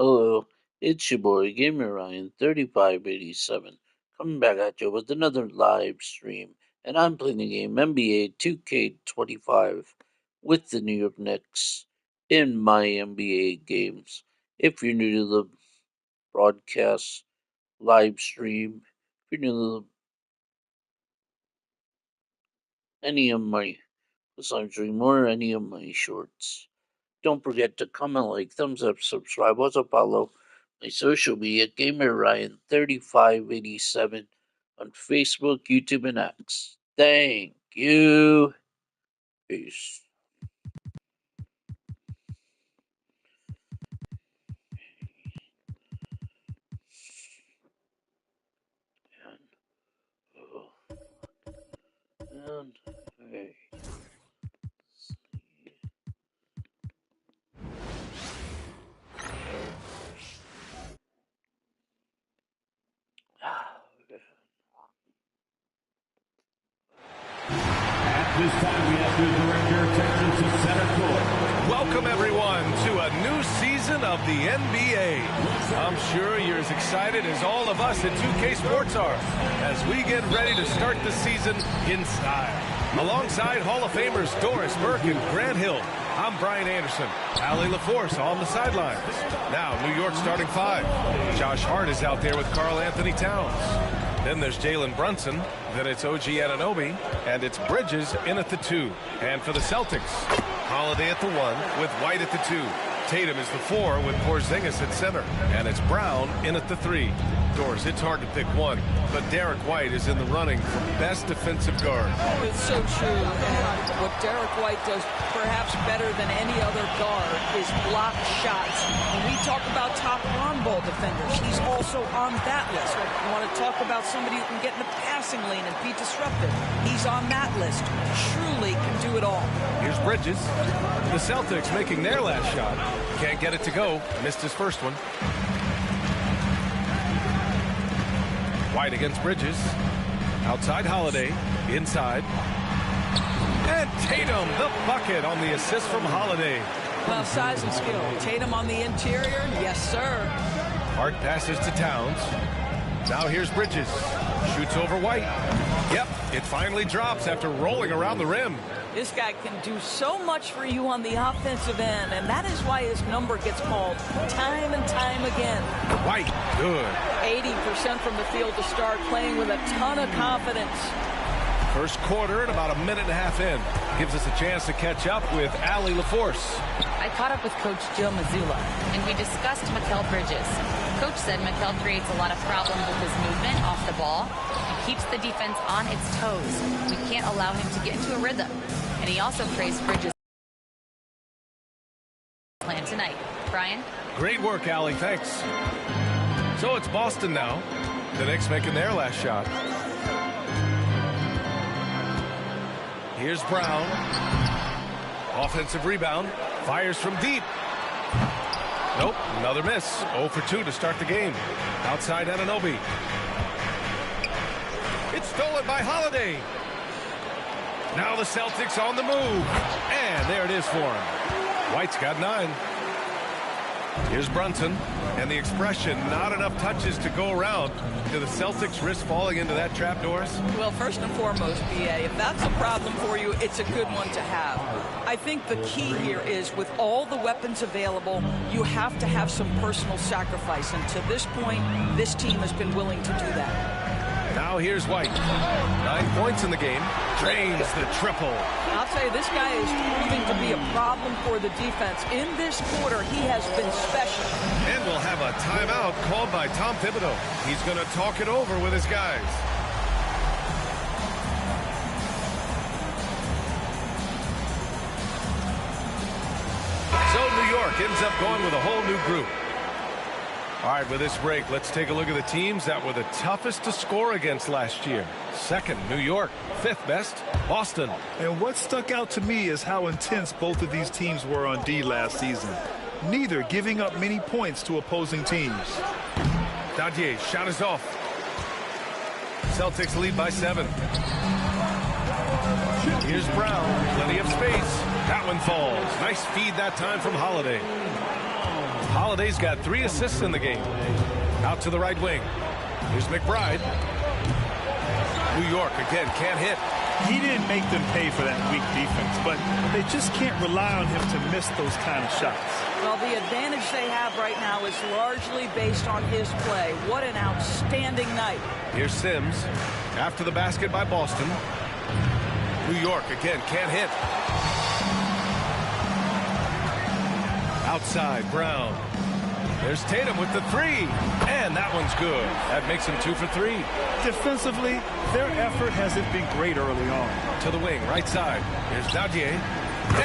Hello, it's your boy Gamer Ryan 3587 coming back at you with another live stream, and I'm playing the game NBA 2K25 with the New York Knicks in my NBA games. If you're new to the broadcast live stream, if you're new to any of my live stream or any of my shorts, don't forget to comment, like, thumbs up, subscribe, also follow my social media, Gamer Ryan 3587 on Facebook, YouTube, and X. Thank you. Peace. And, hey. At this time, we have to direct your attention to center court. Welcome, everyone, to a new season of the NBA. I'm sure you're as excited as all of us at 2K Sports are as we get ready to start the season in style. Alongside Hall of Famers Doris Burke and Grant Hill, I'm Brian Anderson. Allie LaForce on the sidelines. Now, New York starting five. Josh Hart is out there with Karl Anthony Towns. Then there's Jalen Brunson. Then it's OG Anunoby. And it's Bridges in at the 2. And for the Celtics, Holiday at the 1 with White at the 2. Tatum is the 4 with Porzingis at center. And it's Brown in at the 3. Doors, it's hard to pick one, but Derek White is in the running for best defensive guard. Oh, it's so true. And what Derek White does perhaps better than any other guard is block shots. When we talk about top on-ball defenders, he's also on that list. You want to talk about somebody who can get in the passing lane and be disruptive. He's on that list. Truly can do it all. Here's Bridges. The Celtics making their last shot. Can't get it to go. Missed his first one. White against Bridges. Outside Holiday. Inside. And Tatum, the bucket on the assist from Holiday. Well, size and skill. Tatum on the interior. Yes, sir. Hart passes to Towns. Now here's Bridges. Shoots over White. Yep, it finally drops after rolling around the rim. This guy can do so much for you on the offensive end, and that is why his number gets called time and time again. White, good. 80% from the field to start, playing with a ton of confidence. First quarter and about a minute and a half in. Gives us a chance to catch up with Allie LaForce. I caught up with Coach Joe Mazzulla, and we discussed Mikal Bridges. Coach said Mikal creates a lot of problems with his movement off the ball and keeps the defense on its toes. We can't allow him to get into a rhythm. And he also praised Bridges' plan tonight. Brian? Great work, Allie. Thanks. So it's Boston now. The Knicks making their last shot. Here's Brown. Offensive rebound. Fires from deep. Nope, another miss. 0 for 2 to start the game. Outside Anunoby. It's stolen by Holiday. Now the Celtics on the move. And there it is for him. White's got 9. Here's Brunson. And the expression, not enough touches to go around. Do the Celtics risk falling into that trap, Doris? Well, first and foremost, BA, if that's a problem for you, it's a good one to have. I think the key here is with all the weapons available, you have to have some personal sacrifice. And to this point, this team has been willing to do that. Now here's White. 9 points in the game. Drains the triple. I'll tell you, this guy is proving to be a problem for the defense. In this quarter, he has been special. And we'll have a timeout called by Tom Thibodeau. He's going to talk it over with his guys. So New York ends up going with a whole new group. All right, with this break, let's take a look at the teams that were the toughest to score against last year. Second, New York. Fifth best, Boston. And what stuck out to me is how intense both of these teams were on D last season. Neither giving up many points to opposing teams. Dadier, shot is off. Celtics lead by 7. Here's Brown, plenty of space. That one falls. Nice feed that time from Holiday. Holiday's got 3 assists in the game. Out to the right wing. Here's McBride. New York again can't hit. He didn't make them pay for that weak defense, but they just can't rely on him to miss those kind of shots. Well, the advantage they have right now is largely based on his play. What an outstanding night. Here's Sims. After the basket by Boston. New York again can't hit. Outside, Brown. There's Tatum with the 3. And that one's good. That makes him 2 for 3. Defensively, their effort hasn't been great early on. To the wing, right side. Here's Dadier.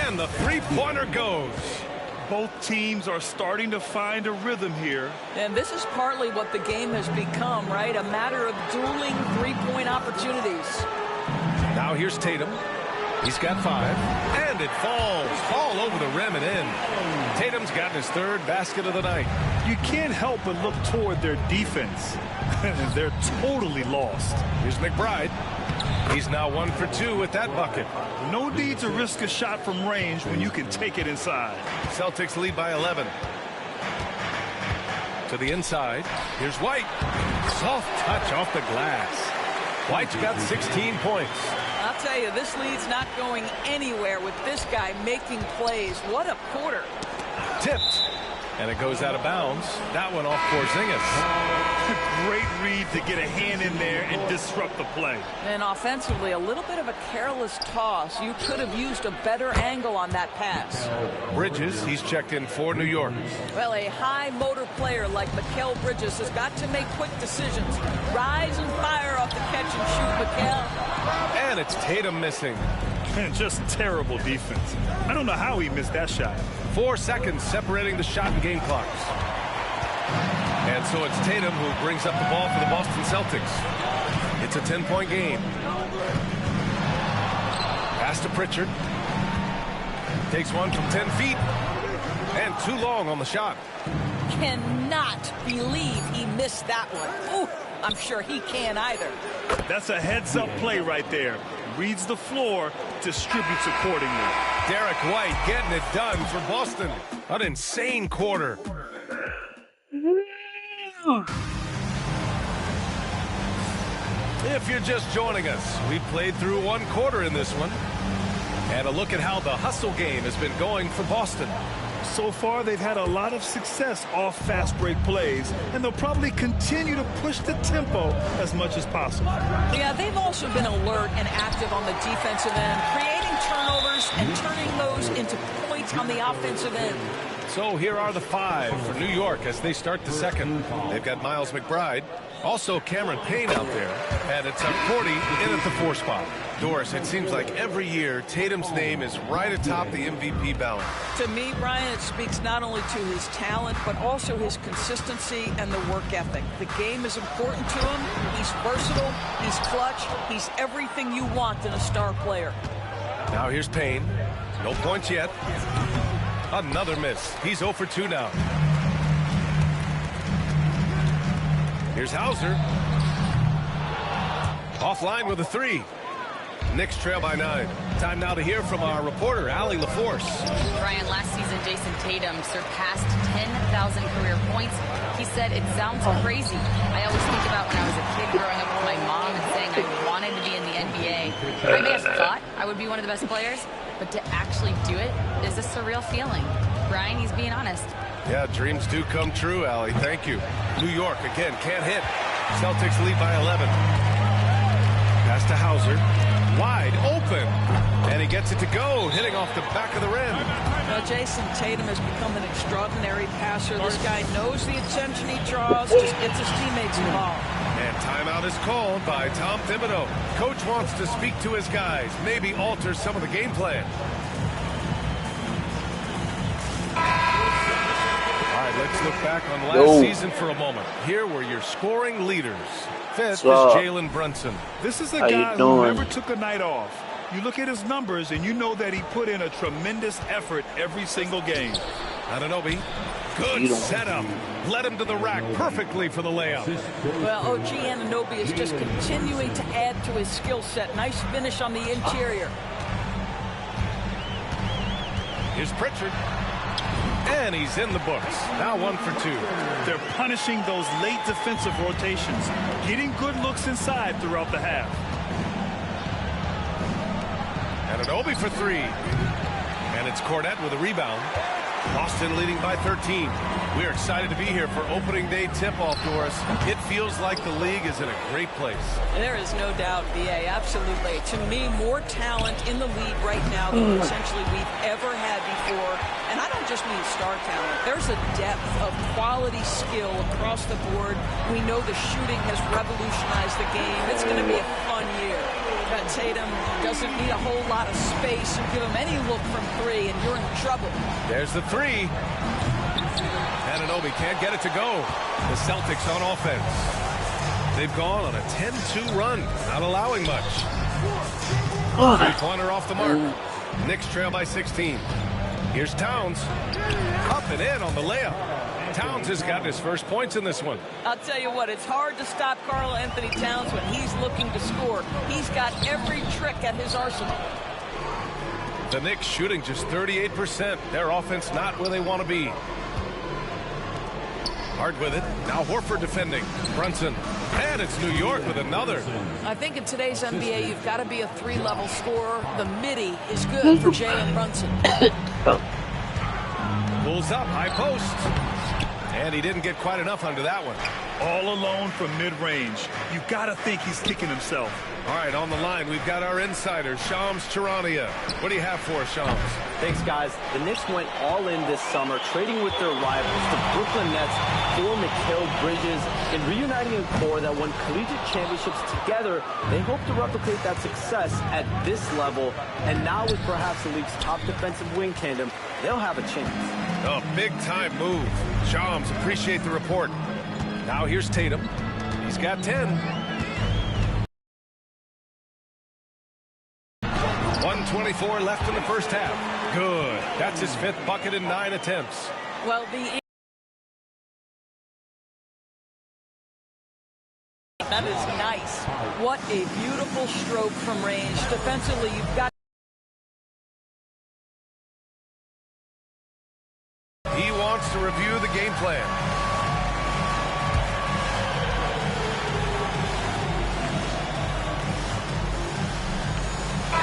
And the 3-pointer goes. Both teams are starting to find a rhythm here. And this is partly what the game has become, right? A matter of dueling 3-point opportunities. Now here's Tatum. He's got 5. And it falls all over the rim and in. Tatum's gotten his 3rd basket of the night. You can't help but look toward their defense. They're totally lost. Here's McBride. He's now 1 for 2 with that bucket. No need to risk a shot from range when you can take it inside. Celtics lead by 11. To the inside. Here's White. Soft touch off the glass. White's got 16 points. I'll tell you, this lead's not going anywhere with this guy making plays. What a quarter. Tipped. And it goes out of bounds. That one off Porzingis. Great read to get a hand in there and disrupt the play. And offensively, a little bit of a careless toss. You could have used a better angle on that pass. Bridges, he's checked in for New York. Well, a high motor player like Mikal Bridges has got to make quick decisions. Rise and fire off the catch and shoot, Mikal. And it's Tatum missing. And just terrible defense. I don't know how he missed that shot. 4 seconds separating the shot and game clocks. And so it's Tatum who brings up the ball for the Boston Celtics. It's a 10-point game. Pass to Pritchard. Takes one from 10 feet. And too long on the shot. Cannot believe he missed that one. Ooh, I'm sure he can't either. That's a heads-up play right there. Reads the floor, distributes accordingly. Derek White getting it done for Boston. An insane quarter. If you're just joining us, we played through 1 quarter in this one. And a look at how the hustle game has been going for Boston. So far, they've had a lot of success off fast break plays, and they'll probably continue to push the tempo as much as possible. Yeah, they've also been alert and active on the defensive end, creating turnovers and turning those into points on the offensive end. So here are the 5 for New York as they start the second. They've got Miles McBride, also Cameron Payne out there, and it's Cordy in at the 4 spot. Doris, it seems like every year Tatum's name is right atop the MVP ballot. To me, Brian, it speaks not only to his talent, but also his consistency and the work ethic. The game is important to him. He's versatile. He's clutch. He's everything you want in a star player. Now here's Payne. No points yet. Another miss. He's 0 for 2 now. Here's Hauser. Offline with a 3. Knicks trail by 9. Time now to hear from our reporter, Allie LaForce. Brian, last season, Jason Tatum surpassed 10,000 career points. He said, "It sounds crazy. I always think about when I was a kid growing up with my mom and saying I wanted to be in the NBA. I may have thought I would be one of the best players, but to actually do it is a surreal feeling." Brian, he's being honest. Yeah, dreams do come true, Allie. Thank you. New York, again, can't hit. Celtics lead by 11. Pass to Hauser. Wide open. And he gets it to go, hitting off the back of the rim. Well, Jason Tatum has become an extraordinary passer. This guy knows the attention he draws, just gets his teammates involved. And timeout is called by Tom Thibodeau. Coach wants to speak to his guys, maybe alter some of the game plan. All right, let's look back on last season for a moment. Here were your scoring leaders. Fifth is Jalen Brunson. This is a guy who never took a night off. You look at his numbers, and you know that he put in a tremendous effort every single game. Anunoby, good setup. Led him to the rack perfectly for the layup. Well, OG Anunoby is just continuing to add to his skill set. Nice finish on the interior. Here's Pritchard. And he's in the books. Now 1 for 2. They're punishing those late defensive rotations, getting good looks inside throughout the half. And an Obi for 3. And it's Cornette with a rebound. Boston leading by 13. We're excited to be here for opening day tip-off, Doris. It feels like the league is in a great place. There is no doubt, BA, absolutely. To me, more talent in the league right now than essentially we've ever had before. And I don't just mean star talent. There's a depth of quality skill across the board. We know the shooting has revolutionized the game. It's going to be a fun year. Tatum doesn't need a whole lot of space. You give him any look from 3 and you're in trouble. There's the 3. Anunoby can't get it to go. The Celtics on offense. They've gone on a 10-2 run, not allowing much. Three-pointer off the mark. Knicks trail by 16. Here's Towns. Up and in on the layup. Towns has gotten his first points in this one. I'll tell you what, it's hard to stop Karl Anthony Towns when he's looking to score. He's got every trick at his arsenal. The Knicks shooting just 38%. Their offense not where they want to be. Hard with it. Now Horford defending. Brunson. And it's New York with another. I think in today's NBA, you've got to be a 3-level scorer. The midi is good for Jalen Brunson. Pulls up, high post. And he didn't get quite enough under that one. All alone from mid-range. You got to think he's kicking himself. All right, on the line, we've got our insider, Shams Charania. What do you have for us, Shams? Thanks, guys. The Knicks went all in this summer, trading with their rivals, the Brooklyn Nets, for Mikal Bridges, and reuniting a core that won collegiate championships together. They hope to replicate that success at this level, and now with perhaps the league's top defensive wing tandem, they'll have a chance. A big-time move. Shams, appreciate the report. Now here's Tatum. He's got 10. 1:24 left in the first half. Good. That's his 5th bucket in 9 attempts. Well, that is nice. What a beautiful stroke from range. Defensively, you've got. He wants to review the game plan.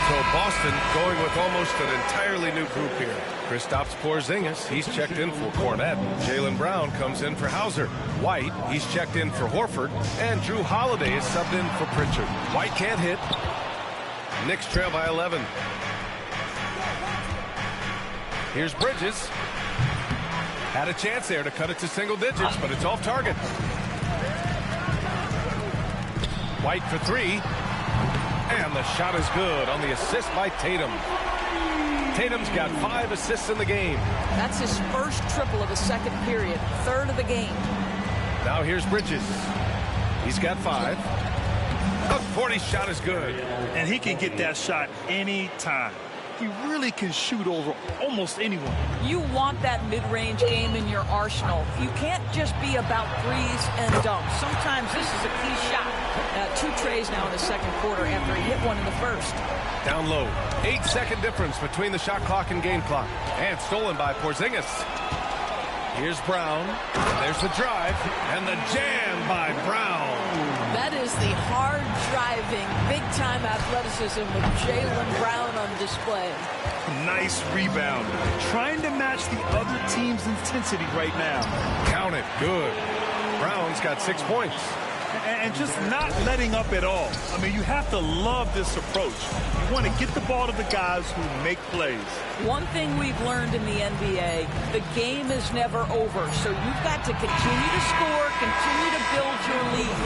So Boston going with almost an entirely new group here. Kristaps Porzingis, he's checked in for Cornette. Jaylen Brown comes in for Hauser. White, he's checked in for Horford. And Drew Holiday is subbed in for Pritchard. White can't hit. Knicks trail by 11. Here's Bridges. Had a chance there to cut it to single digits, but it's off target. White for 3. And the shot is good on the assist by Tatum. Tatum's got 5 assists in the game. That's his first triple of the second period, 3rd of the game. Now here's Bridges. He's got 5. A 40 shot is good. And he can get that shot anytime. He really can shoot over almost anyone. You want that mid-range game in your arsenal. You can't just be about threes and dunks. Sometimes this is a key shot. 2 trays now in the second quarter after he hit one in the first. Down low. 8-second difference between the shot clock and game clock. And stolen by Porzingis. Here's Brown. There's the drive. And the jam by Brown. That is the hard-driving, big-time athleticism of Jaylen Brown on display. Nice rebound. Trying to match the other team's intensity right now. Count it. Good. Brown's got 6 points. And just not letting up at all. I mean, you have to love this approach. You want to get the ball to the guys who make plays. One thing we've learned in the NBA, the game is never over. So you've got to continue to score, continue to build your lead.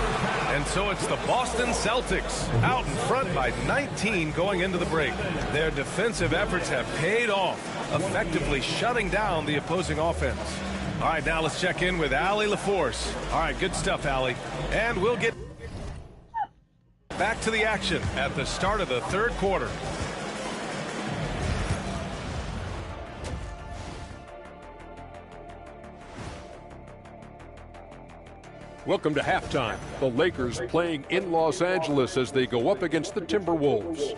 And so it's the Boston Celtics out in front by 19 going into the break. Their defensive efforts have paid off, effectively shutting down the opposing offense. All right, now let's check in with Allie LaForce. All right, good stuff, Allie. And we'll get back to the action at the start of the third quarter. Welcome to halftime. The Lakers playing in Los Angeles as they go up against the Timberwolves.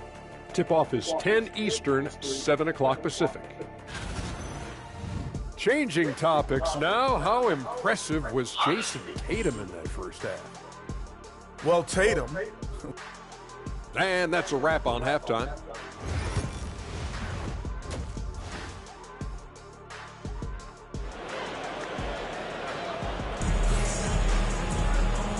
Tip-off is 10 Eastern, 7 o'clock Pacific. Changing topics now. How impressive was Jason Tatum in that first half? Well, Tatum. And that's a wrap on halftime.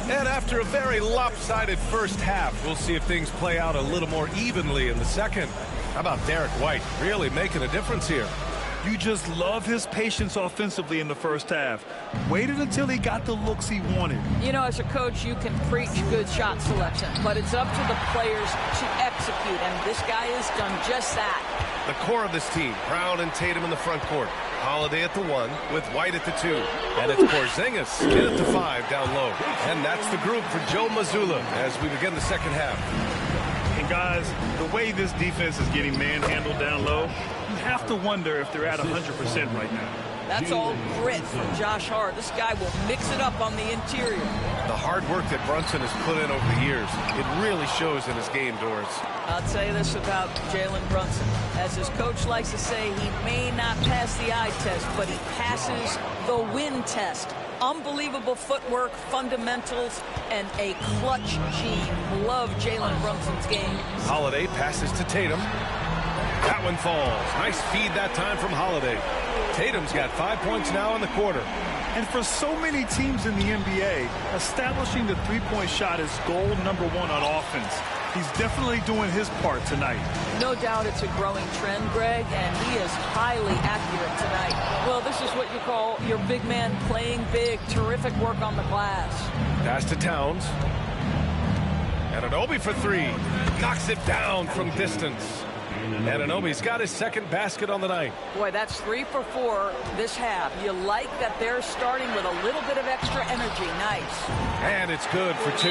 And after a very lopsided first half, we'll see if things play out a little more evenly in the second. How about Derek White really making a difference here? You just love his patience offensively in the first half. Waited until he got the looks he wanted. You know, as a coach, you can preach good shot selection, but it's up to the players to execute, and this guy has done just that. The core of this team, Brown and Tatum in the front court. Holiday at the 1 with White at the 2. And it's Porzingis get it to 5 down low. And that's the group for Joe Mazzulla as we begin the second half. And guys, the way this defense is getting manhandled down low, you have to wonder if they're at 100% right now. That's all grit from Josh Hart. This guy will mix it up on the interior. The hard work that Brunson has put in over the years, it really shows in his game, Doris. I'll tell you this about Jalen Brunson. As his coach likes to say, he may not pass the eye test, but he passes the win test. Unbelievable footwork, fundamentals, and a clutch gene. Love Jalen Brunson's game. Holiday passes to Tatum. That one falls. Nice feed that time from Holiday. Tatum's got 5 points now in the quarter. And for so many teams in the NBA, establishing the three-point shot is goal number 1 on offense. He's definitely doing his part tonight. No doubt it's a growing trend, Greg, and he is highly accurate tonight. Well, this is what you call your big man playing big. Terrific work on the glass. Pass to Towns. Anunoby for 3. Knocks it down from distance. Anunoby's got his second basket on the night. Boy, that's 3 for 4 this half. You like that they're starting with a little bit of extra energy. Nice. And it's good for 2.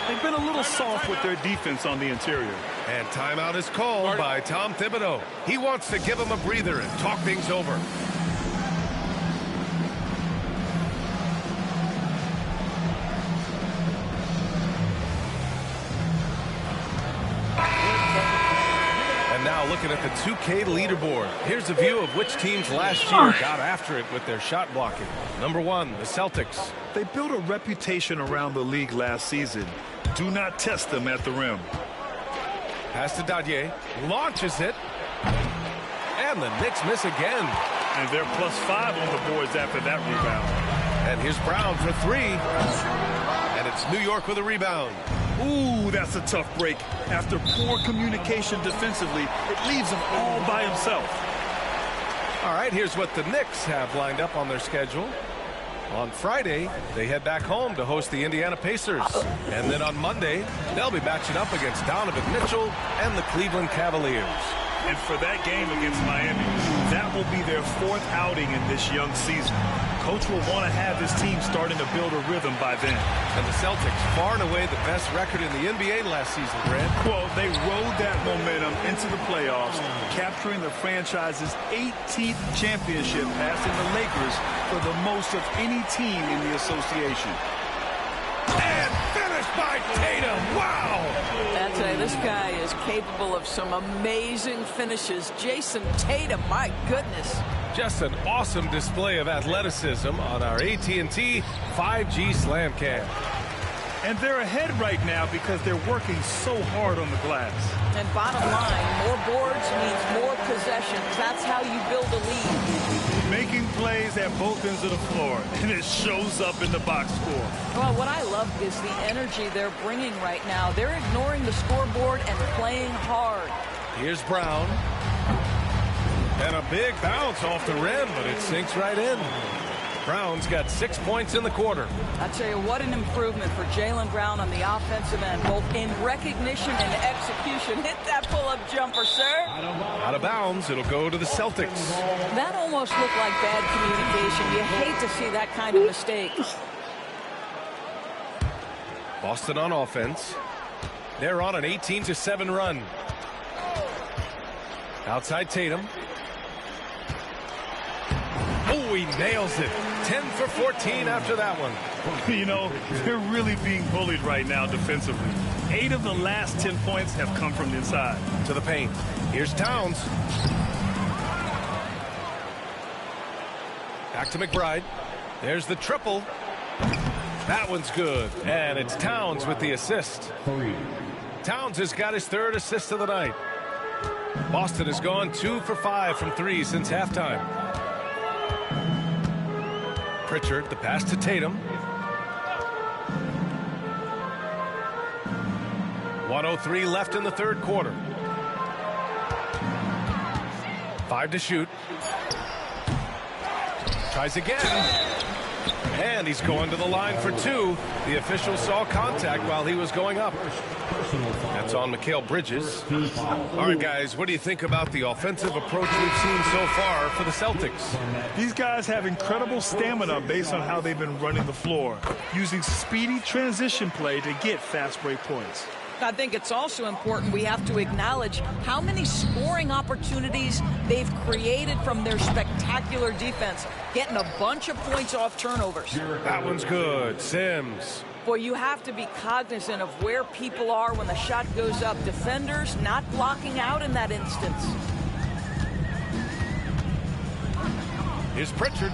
They've been a little soft with their defense on the interior. And timeout is called by Tom Thibodeau. He wants to give him a breather and talk things over. Now looking at the 2K leaderboard. Here's a view of which teams last year got after it with their shot blocking. Number 1, the Celtics. They built a reputation around the league last season. Do not test them at the rim. Pass to Dadier. Launches it. And the Knicks miss again. And they're +5 on the boards after that rebound. And here's Brown for 3. And it's New York with a rebound. Ooh, that's a tough break. After poor communication defensively, it leaves him all by himself. All right, here's what the Knicks have lined up on their schedule. On Friday, they head back home to host the Indiana Pacers. And then on Monday, they'll be matching up against Donovan Mitchell and the Cleveland Cavaliers. And for that game against Miami, that will be their 4th outing in this young season. Coach will want to have his team starting to build a rhythm by then. And the Celtics, far and away the best record in the NBA last season, Grant. Well, they rode that momentum into the playoffs, capturing the franchise's 18th championship, passing the Lakers for the most of any team in the association. And finished by Tatum. Wow! I'll tell you, this guy is capable of some amazing finishes. Jason Tatum, my goodness. Just an awesome display of athleticism on our AT&T 5G Slam Cam. And they're ahead right now because they're working so hard on the glass. And bottom line, more boards means more possessions. That's how you build a lead. Making plays at both ends of the floor, and it shows up in the box score. Well, what I love is the energy they're bringing right now. They're ignoring the scoreboard and playing hard. Here's Brown. And a big bounce off the rim, but it sinks right in. Brown's got 6 points in the quarter. I tell you, what an improvement for Jaylen Brown on the offensive end, both in recognition and execution. Hit that pull-up jumper, sir. Out of bounds, it'll go to the Celtics. That almost looked like bad communication. You hate to see that kind of mistake. Boston on offense. They're on an 18-7 run. Outside Tatum. Oh, he nails it. 10 for 14 after that one. You know, they're really being bullied right now defensively. 8 of the last 10 points have come from the inside. To the paint. Here's Towns. Back to McBride. There's the triple. That one's good. And it's Towns with the assist. Towns has got his 3rd assist of the night. Boston has gone 2 for 5 from 3 since halftime. Pritchard, the pass to Tatum. 1:03 left in the 3rd quarter. 5 to shoot. Tries again. And he's going to the line for 2. The official saw contact while he was going up. That's on Mikal Bridges. All right, guys, what do you think about the offensive approach we've seen so far for the Celtics? These guys have incredible stamina based on how they've been running the floor, using speedy transition play to get fast break points. I think it's also important we have to acknowledge how many scoring opportunities they've created from their spectacular defense, getting a bunch of points off turnovers. That one's good. Sims. Boy, you have to be cognizant of where people are when the shot goes up. Defenders not blocking out in that instance. Here's Pritchard.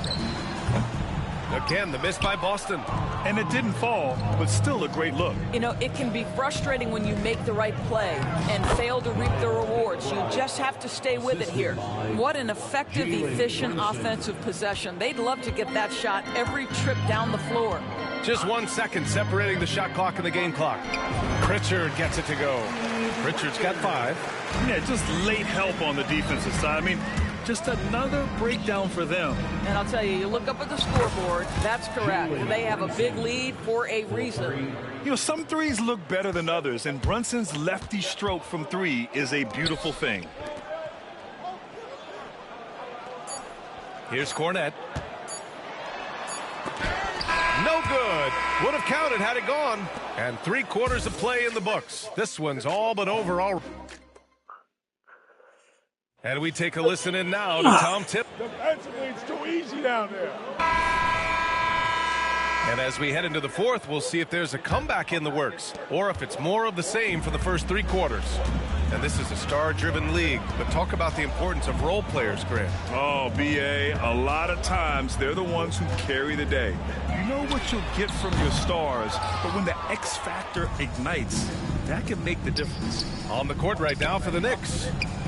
Again, the miss by Boston. And it didn't fall, but still a great look. You know, it can be frustrating when you make the right play and fail to reap the rewards. You just have to stay with it here. What an effective, efficient offensive possession. They'd love to get that shot every trip down the floor. Just 1 second separating the shot clock and the game clock. Pritchard gets it to go. Pritchard's got 5. Yeah, just late help on the defensive side. I mean, just another breakdown for them. And I'll tell you, you look up at the scoreboard, that's correct. They have a big lead for a reason. You know, some threes look better than others, and Brunson's lefty stroke from 3 is a beautiful thing. Here's Cornette. No good. Would have counted had it gone. And 3 quarters of play in the books. This one's all but over already. And we take a listen in now to Tom Tip. Defensively, it's too easy down there. And as we head into the 4th, we'll see if there's a comeback in the works or if it's more of the same for the first 3 quarters. And this is a star-driven league, but talk about the importance of role players, Grant. Oh, B.A., a lot of times they're the ones who carry the day. You know what you'll get from your stars, but when the X factor ignites, that can make the difference. On the court right now for the Knicks,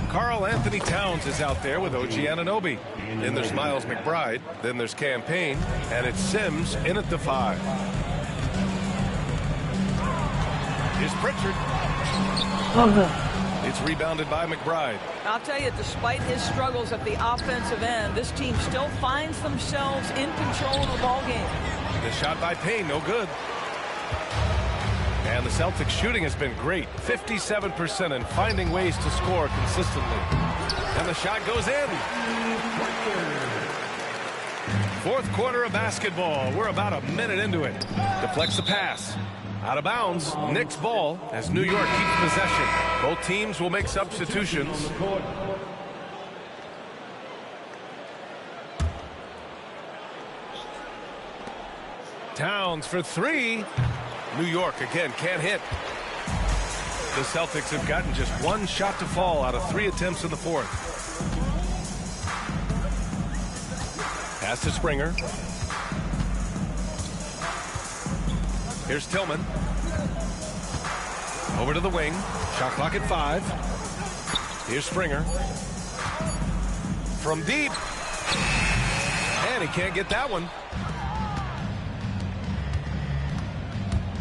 Karl Anthony Towns is out there with OG Anunoby. Then there's Miles McBride. Then there's Campaign. And it's Sims in at the 5. Here's Pritchard. It's rebounded by McBride. I'll tell you, despite his struggles at the offensive end, this team still finds themselves in control of the ball game. The shot by Payne, no good. And the Celtics shooting has been great, 57%, and finding ways to score consistently. And the shot goes in. 4th quarter of basketball. We're about a minute into it. Deflects the pass. Out of bounds, Knicks ball as New York keeps possession. Both teams will make substitutions. Towns for 3. New York, again, can't hit. The Celtics have gotten just 1 shot to fall out of 3 attempts in the 4th. Pass to Springer. Here's Tillman. Over to the wing. Shot clock at 5. Here's Springer. From deep. And he can't get that one.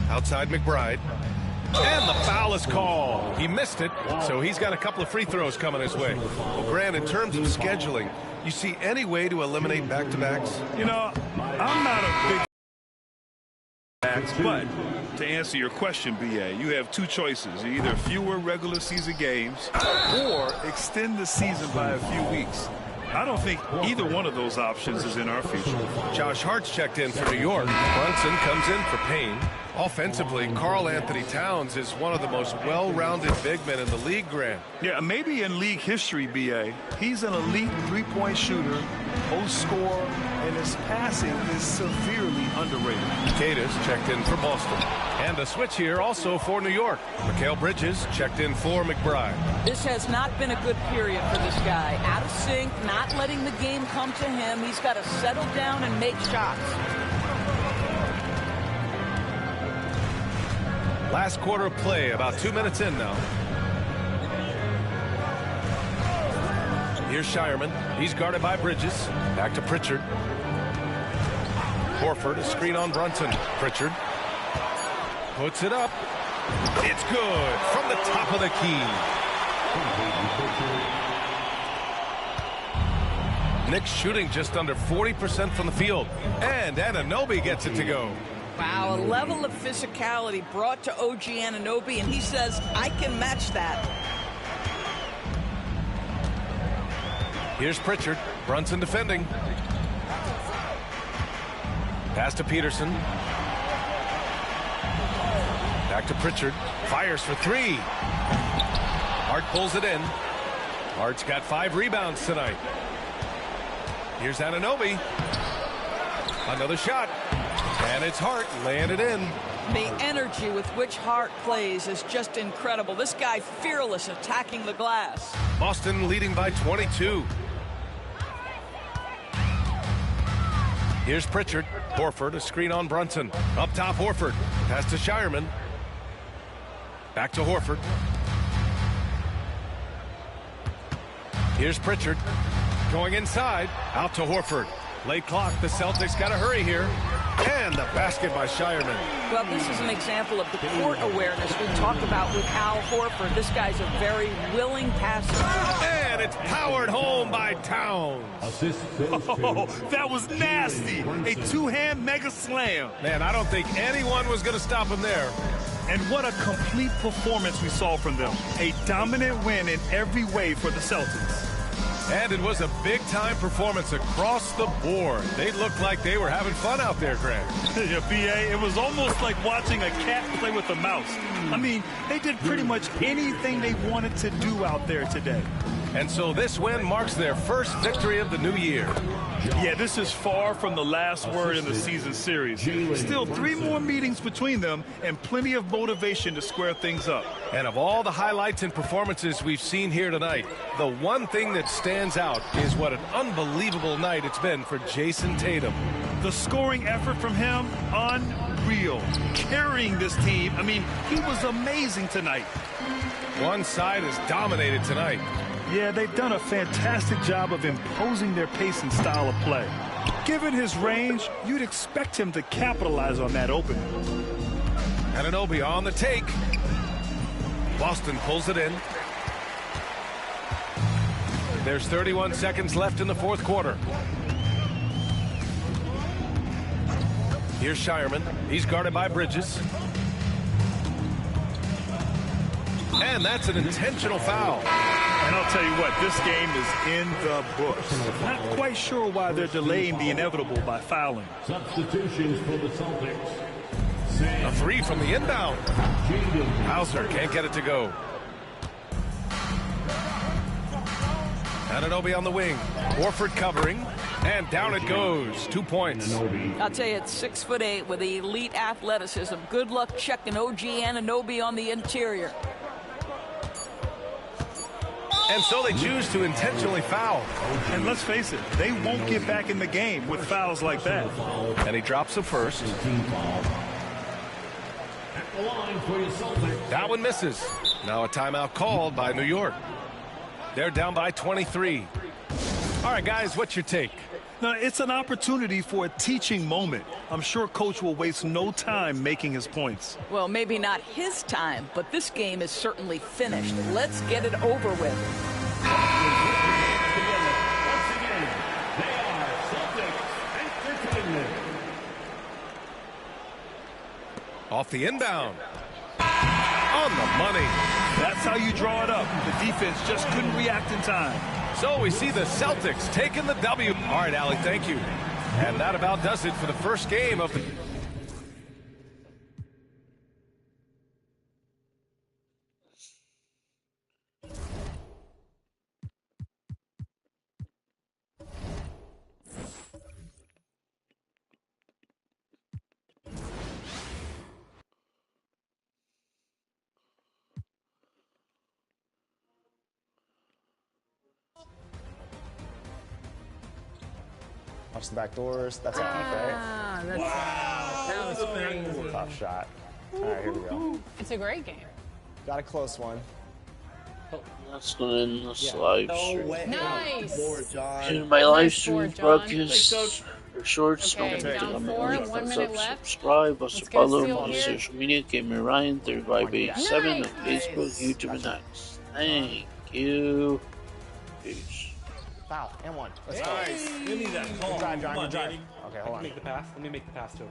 Outside McBride. And the foul is called. He missed it, so he's got a couple of free throws coming his way. Well, Grant, in terms of scheduling, you see any way to eliminate back-to-backs? You know, I'm not a big backs, but to answer your question, B.A., you have 2 choices. Either fewer regular season games or extend the season by a few weeks. I don't think either one of those options is in our future. Josh Hart's checked in for New York. Brunson comes in for Payne. Offensively, Karl Anthony Towns is one of the most well-rounded big men in the league, Grant. Yeah, maybe in league history, B.A. He's an elite 3-point shooter post score, and his passing is severely underrated. Cadis checked in for Boston. And a switch here also for New York. Mikal Bridges checked in for McBride. This has not been a good period for this guy. Out of sync, not letting the game come to him. He's got to settle down and make shots. Last quarter of play, about 2 minutes in now. Here's Shireman. He's guarded by Bridges. Back to Pritchard. Horford, a screen on Brunson. Pritchard puts it up. It's good from the top of the key. Knicks shooting just under 40% from the field. And Anunoby gets it to go. Wow, a level of physicality brought to OG Anunoby, and he says, I can match that. Here's Pritchard. Brunson defending. Pass to Peterson. Back to Pritchard. Fires for three. Hart pulls it in. Hart's got 5 rebounds tonight. Here's Anunoby. Another shot. And it's Hart laying it in. The energy with which Hart plays is just incredible. This guy fearless attacking the glass. Boston leading by 22. Here's Pritchard. Horford, a screen on Brunson. Up top, Horford. Pass to Shireman. Back to Horford. Here's Pritchard. Going inside. Out to Horford. Late clock. The Celtics got to hurry here. And the basket by Shireman. Well, this is an example of the court awareness we talk about with Al Horford. This guy's a very willing passer. And it's powered home by Towns. Oh, that was nasty. A two-hand mega slam. Man, I don't think anyone was going to stop him there. And what a complete performance we saw from them. A dominant win in every way for the Celtics. And it was a big-time performance across the board. They looked like they were having fun out there, Greg. Yeah, B.A., it was almost like watching a cat play with a mouse. I mean, they did pretty much anything they wanted to do out there today. And so this win marks their first victory of the new year. Yeah, this is far from the last word in the season series. Still 3 more meetings between them and plenty of motivation to square things up. And of all the highlights and performances we've seen here tonight, the one thing that stands out is what an unbelievable night it's been for Jason Tatum. The scoring effort from him, unreal. Carrying this team, I mean, he was amazing tonight. One side has dominated tonight. Yeah, they've done a fantastic job of imposing their pace and style of play. Given his range, you'd expect him to capitalize on that opening. Anunoby on the take. Boston pulls it in. There's 31 seconds left in the fourth quarter. Here's Shireman. He's guarded by Bridges. And that's an intentional foul. And I'll tell you what, this game is in the books. Not quite sure why they're delaying the inevitable by fouling. Substitutions for the Celtics. A 3 from the inbound. Hauser can't get it to go. Anunoby on the wing. Horford covering. And down it goes. 2 points. I'll tell you, it's 6'8" with elite athleticism. Good luck checking OG Anunoby on the interior. And so they choose to intentionally foul. And let's face it, they won't get back in the game with fouls like that. And he drops the first. That one misses. Now a timeout called by New York. They're down by 23. All right, guys, what's your take? Now, it's an opportunity for a teaching moment. I'm sure Coach will waste no time making his points. Well, maybe not his time, but this game is certainly finished. Let's get it over with. Off the inbound. On the money. That's how you draw it up. The defense just couldn't react in time. So we see the Celtics taking the W. All right, Allie, thank you. And that about does it for the first game of the... Watch the back doors. That's a deep, right? That was crazy. Tough shot. All right, here we go. It's a great game. Got a close one. That's going to end this live stream. Nice. And my live Nice stream board, John. broadcast for shorts. Okay, Don't forget to down comment, 4, like, 1 thumbs minute up, left. subscribe, also Let's get a follow seal on here. social media. Gamer Ryan 3587 on Facebook, YouTube, and X. Thank you. Peace. Foul and one. Let's go. Nice. Give me that call. Good drive, John. Come on, Good drive. Danny. Okay, hold on. Make the pass. Let me make the pass to him.